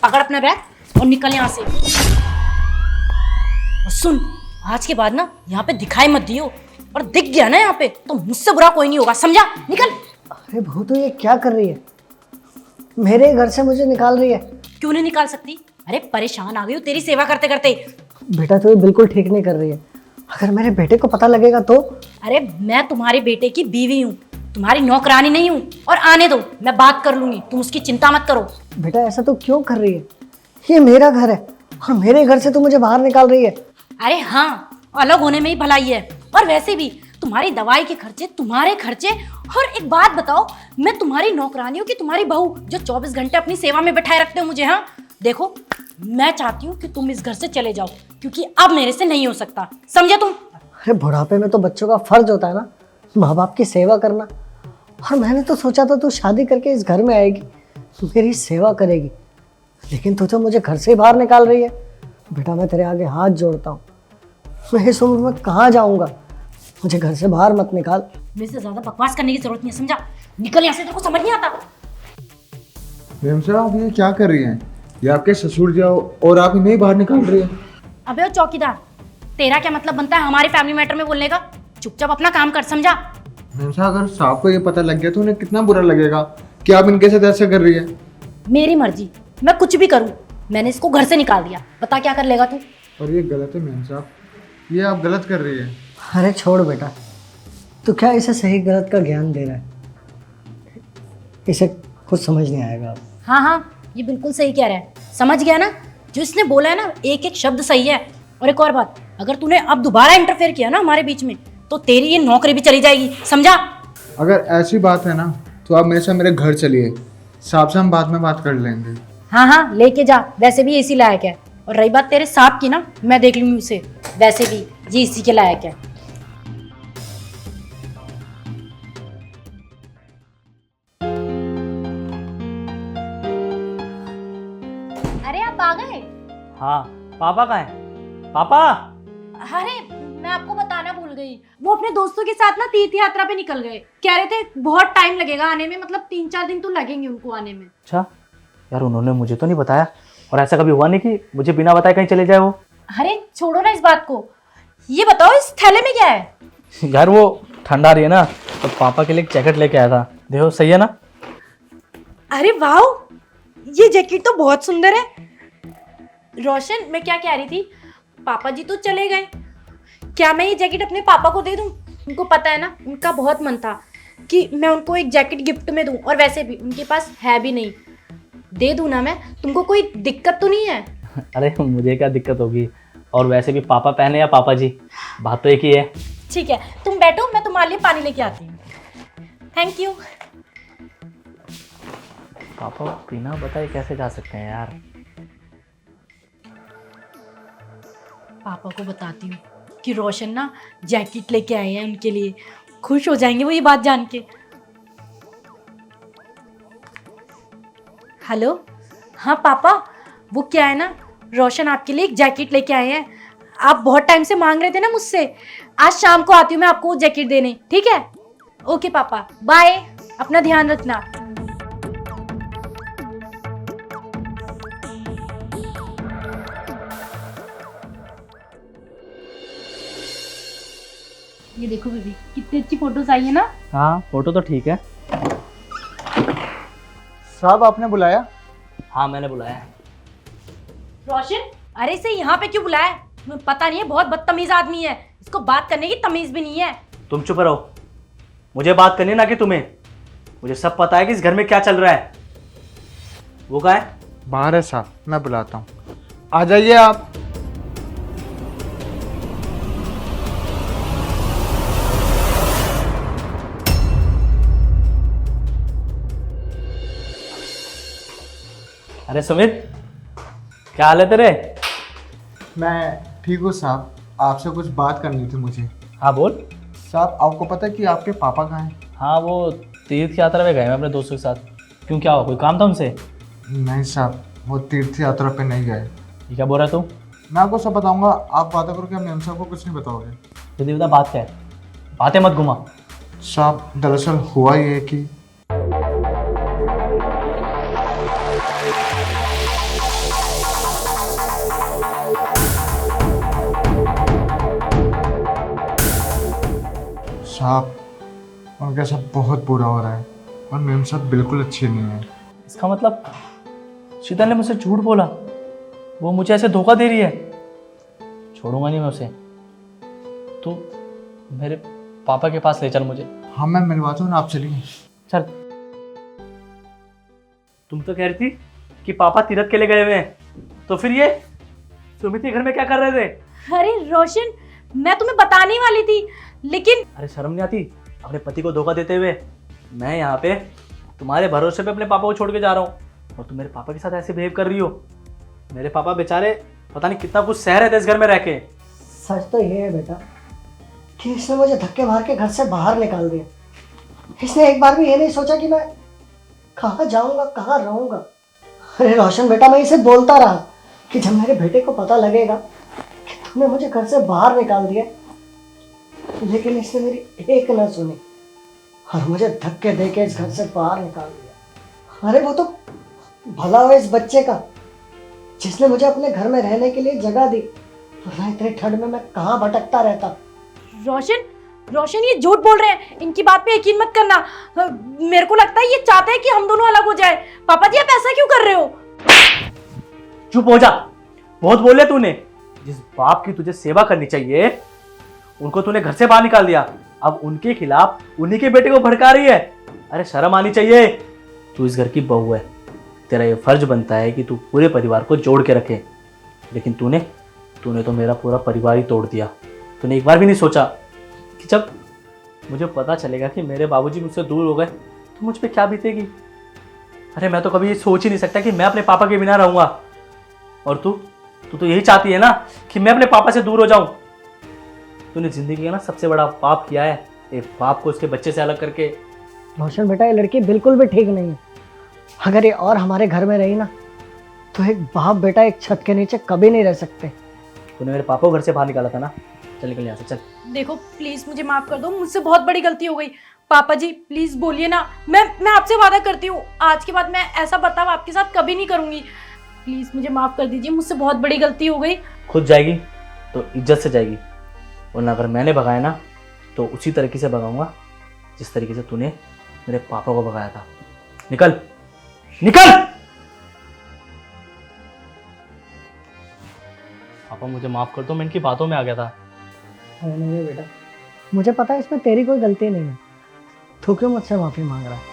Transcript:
पकड़ अपना बैग और निकल यहाँ से। और सुन, आज के बाद ना यहाँ पे दिखाई मत दियो, और दिख गया ना यहाँ पे तो मुझसे बुरा कोई नहीं होगा, समझा? निकल। अरे बहू तो ये क्या कर रही है? मेरे घर से मुझे निकाल रही है। क्यों नहीं निकाल सकती? अरे परेशान आ गई हूँ तेरी सेवा करते करते। बेटा तो ये बिल्कुल ठीक नहीं कर रही है। अगर मेरे बेटे को पता लगेगा तो? अरे मैं तुम्हारे बेटे की बीवी हूँ, तुम्हारी नौकरानी नहीं हूँ। और आने दो, मैं बात कर लूंगी, तुम उसकी चिंता मत करो। बेटा ऐसा तो क्यों कर रही है? ये मेरा घर है और मेरे घर से तू मुझे बाहर निकाल रही है। अरे हाँ, अलग होने में ही भलाई है। और वैसे भी तुम्हारी दवाई के खर्चे, तुम्हारे खर्चे। और एक बात बताओ, मैं तुम्हारी नौकरानी हूँ कि तुम्हारी बहू जो 24 घंटे अपनी सेवा में बैठाए रखते हो मुझे? हाँ देखो, मैं चाहती हूँ कि तुम इस घर से चले जाओ, क्योंकि अब मेरे से नहीं हो सकता, समझे तुम? अरे बुढ़ापे में तो बच्चों का फर्ज होता है ना माँ बाप की सेवा करना। और मैंने तो सोचा था तू शादी करके इस घर में आएगी, मेरी सेवा करेगी, लेकिन तू तो मुझे घर से ही बाहर निकाल रही है। बेटा मैं तेरे आगे हाथ जोड़ता हूँ, मैं इस उम्र में कहाँ जाऊँगा? मुझे घर से बाहर मत निकाल। मेरे से ज्यादा बकवास करने की जरूरत नहीं है, समझा? निकल यहाँ से, तेरे को समझ नहीं आता? मैम साहब आप ये क्या कर रही हैं? ये आपके ससुर जाओ और आप इन्हें बाहर निकाल रही हैं। अबे ओ चौकीदार, तेरा क्या मतलब बनता है हमारे फैमिली मैटर में बोलने का? चुपचाप अपना काम कर, समझा? मैम साहब अगर साहब को ये पता लग गया तो उन्हें कितना बुरा लगेगा कि आप इनके साथ ऐसा कर रही है। मेरी मर्जी, मैं कुछ भी करूँ। मैंने इसको घर से निकाल दिया, बता क्या कर लेगा तू? और ये गलत है मैम साहब, ये आप गलत कर रही है। अरे छोड़ बेटा, तू क्या इसे सही गलत का ज्ञान दे रहा है? इसे कुछ समझ नहीं आएगा अब। हाँ हाँ, ये बिल्कुल सही कह रहा है, समझ गया ना? जो इसने बोला है ना, एक एक शब्द सही है। और एक और बात, अगर तूने अब दोबारा इंटरफेयर किया ना हमारे बीच में, तो तेरी ये नौकरी भी चली जाएगी, समझा? अगर ऐसी बात है ना तो आप मेरे साथ मेरे घर चलिए, साहब से हम बाद में बात कर लेंगे। हाँ हाँ लेके जा, वैसे भी इसी लायक है। और रही बात तेरे सांप की ना, मैं देख लूंगी उसे, वैसे भी ये इसी के लायक है। अरे आप आ गए? हाँ, पापा कहाँ है? पापा! अरे मैं आपको बताना भूल गई, वो अपने दोस्तों के साथ ना तीर्थ यात्रा पे निकल गए। कह रहे थे बहुत टाइम लगेगा आने में, मतलब 3-4 दिन तो लगेंगे उनको आने में। अच्छा यार, उन्होंने मुझे तो नहीं बताया, और ऐसा कभी हुआ नहीं कि मुझे बिना बताए कहीं चले जाए वो। अरे छोड़ो ना इस बात को, ये बताओ इस थैले में क्या है? यार वो ठंडा रही है ना, तो पापा के लिए एक जैकेट लेके आया था, देखो सही है ना? अरे वाह, ये जैकेट तो बहुत सुंदर है। रोशन, मैं क्या कह रही थी, पापा जी तो चले गए, क्या मैं ये जैकेट अपने पापा को दे दूं? उनको पता है ना, उनका बहुत मन था कि मैं उनको एक जैकेट गिफ्ट में दूं, और वैसे भी उनके पास है भी नहीं। दे दूं ना मैं? तुमको कोई दिक्कत तो नहीं है? अरे मुझे क्या दिक्कत होगी, और वैसे भी पापा पहने या पापा जी, बात तो एक ही है। ठीक है, तुम बैठो, मैं तुम्हारे लिए पानी लेके आती हूँ। Thank you. पापा बिना बताए कैसे जा सकते हैं यार? पापा को बताती हूँ कि रोशन ना जैकेट लेके आए हैं उनके लिए, खुश हो जाएंगे वो ये बात जान के। हेलो, हाँ पापा, वो क्या है ना, रोशन आपके लिए एक जैकेट लेके आए हैं। आप बहुत टाइम से मांग रहे थे ना मुझसे, आज शाम को आती हूँ मैं आपको वो जैकेट देने, ठीक है? ओके पापा, बाय, अपना ध्यान रखना। ये देखो बेबी, कितनी अच्छी फोटोज आई है ना? हाँ फोटो तो ठीक है। साहब आपने बुलाया? हाँ मैंने बुलाया है। रोशन, अरे इसे यहाँ पे क्यों बुलाया? तुम्हें पता नहीं है, बहुत बदतमीज आदमी है, इसको बात करने की तमीज भी नहीं है। तुम चुप रहो, मुझे बात करनी है ना कि तुम्हें। मुझे सब पता है कि इस घर में क्या चल रहा है। वो कहाँ है? बाहर है साहब, मैं बुलाता हूँ, आ जाइए आप। अरे सुमित, क्या हाल है तेरे? मैं ठीक हूँ साहब, आपसे कुछ बात करनी थी मुझे। हाँ बोल। साहब आपको पता है कि आपके पापा कहाँ हैं? हाँ वो तीर्थ यात्रा में गए हैं अपने दोस्तों के साथ। क्यों, क्या हुआ, कोई काम था उनसे? नहीं साहब, वो तीर्थ यात्रा पे नहीं गए। ये क्या बोल रहा है तू? मैं आपको सब बताऊंगा, आप बातें करो, क्या मैम साहब को कुछ नहीं बताओगे? जल्दी बता, बात क्या है, बातें मत घुमा। साहब दरअसल हुआ ये है कि साहब, उनके साथ बहुत बुरा हो रहा है और मेम साहब बिल्कुल अच्छे नहीं है। इसका मतलब शीतल ने मुझसे झूठ बोला, वो मुझे ऐसे धोखा दे रही है। छोड़ूंगा नहीं मैं उसे। तू मेरे पापा के पास ले चल मुझे। हाँ मैं मिलवाता हूँ ना, आप चलिए। चल। तुम तो कह रही थी कि पापा तीरथ के लिए गए हुए हैं, तो फिर ये सुमित के घर में क्या कर रहे थे? अरे रोशन, मैं तुम्हें बताने वाली थी, लेकिन अरे शर्म नहीं आती अपने पति को धोखा देते हुए? मैं यहाँ पे तुम्हारे भरोसे पे अपने पापा को छोड़ के जा रहा हूँ और तुम मेरे पापा के साथ ऐसे बिहेव कर रही हो। मेरे पापा बेचारे पता नहीं कितना कुछ सह रहे थे इस घर में रह के। सच तो ये है बेटा कि इसने मुझे धक्के मार के घर से बाहर निकाल दिया। इसने एक बार भी ये नहीं सोचा कि मैं कहाँ जाऊंगा, कहाँ रहूंगा। अरे रोशन बेटा, मैं इसे बोलता रहा कि जब मेरे बेटे को पता लगेगा कि तूने मुझे घर से बाहर निकाल दिया, लेकिन इसने मेरी एक न सुनी और मुझे धक्के दे के इस घर से बाहर निकाल दिया। अरे वो तो भला हो इस बच्चे का जिसने मुझे अपने घर में रहने के लिए जगह दी, वरना इतनी ठंड में मैं कहाँ भटकता रहता। रोशन रोशन ये झूठ बोल रहे हैं, इनकी बात पे यकीन मत करना। मेरे को लगता है ये चाहते हैं कि हम दोनों अलग हो जाए। पापा जी, आप ऐसा क्यों कर रहे हो? चुप हो जा, बहुत बोले तूने। जिस बाप की तुझे सेवा करनी चाहिए उनको तूने घर से बाहर निकाल दिया, अब उनके खिलाफ उन्हीं के बेटे को भड़का रही है। अरे शर्म आनी चाहिए। तू इस घर की बहू है, तेरा ये फर्ज बनता है कि तू पूरे परिवार को जोड़ के रखे, लेकिन तूने तो मेरा पूरा परिवार ही तोड़ दिया। तूने एक बार भी नहीं सोचा कि जब मुझे पता चलेगा कि मेरे बाबूजी मुझसे दूर हो गए तो मुझ पे क्या बीतेगी। अरे मैं तो कभी ये सोच ही नहीं सकता कि मैं अपने पापा के बिना रहूंगा, और तू तो यही चाहती है ना कि मैं अपने पापा से दूर हो जाऊं। तूने जिंदगी का ना सबसे बड़ा पाप किया है, एक बाप को उसके बच्चे से अलग करके। रोशन बेटा, ये लड़की बिल्कुल भी ठीक नहीं है। अगर ये और हमारे घर में रही ना तो एक बाप बेटा एक छत के नीचे कभी नहीं रह सकते। तूने मेरे पापा को घर से बाहर निकाला था ना, चल निकल यहाँ से चल। देखो प्लीज मुझे माफ कर दो, मुझसे बहुत बड़ी गलती हो गई। पापा जी प्लीज बोलिए ना, मैं आपसे वादा करती हूँ आज के बाद मैं ऐसा बर्ताव आपके साथ कभी नहीं करूंगी। प्लीज मुझे माफ कर दीजिए, मुझसे बहुत बड़ी गलती हो गई। खुद जाएगी तो इज्जत से जाएगी, वरना अगर मैंने भगाया ना तो उसी तरीके से भगाऊंगा जिस तरीके से तूने मेरे पापा को भगाया था। निकल निकल। पापा मुझे माफ कर दो, मैं इनकी बातों में आ गया था। नहीं बेटा, मुझे पता है इसमें तेरी कोई गलती नहीं है। तू क्यों मुझसे माफी मांग रहा है?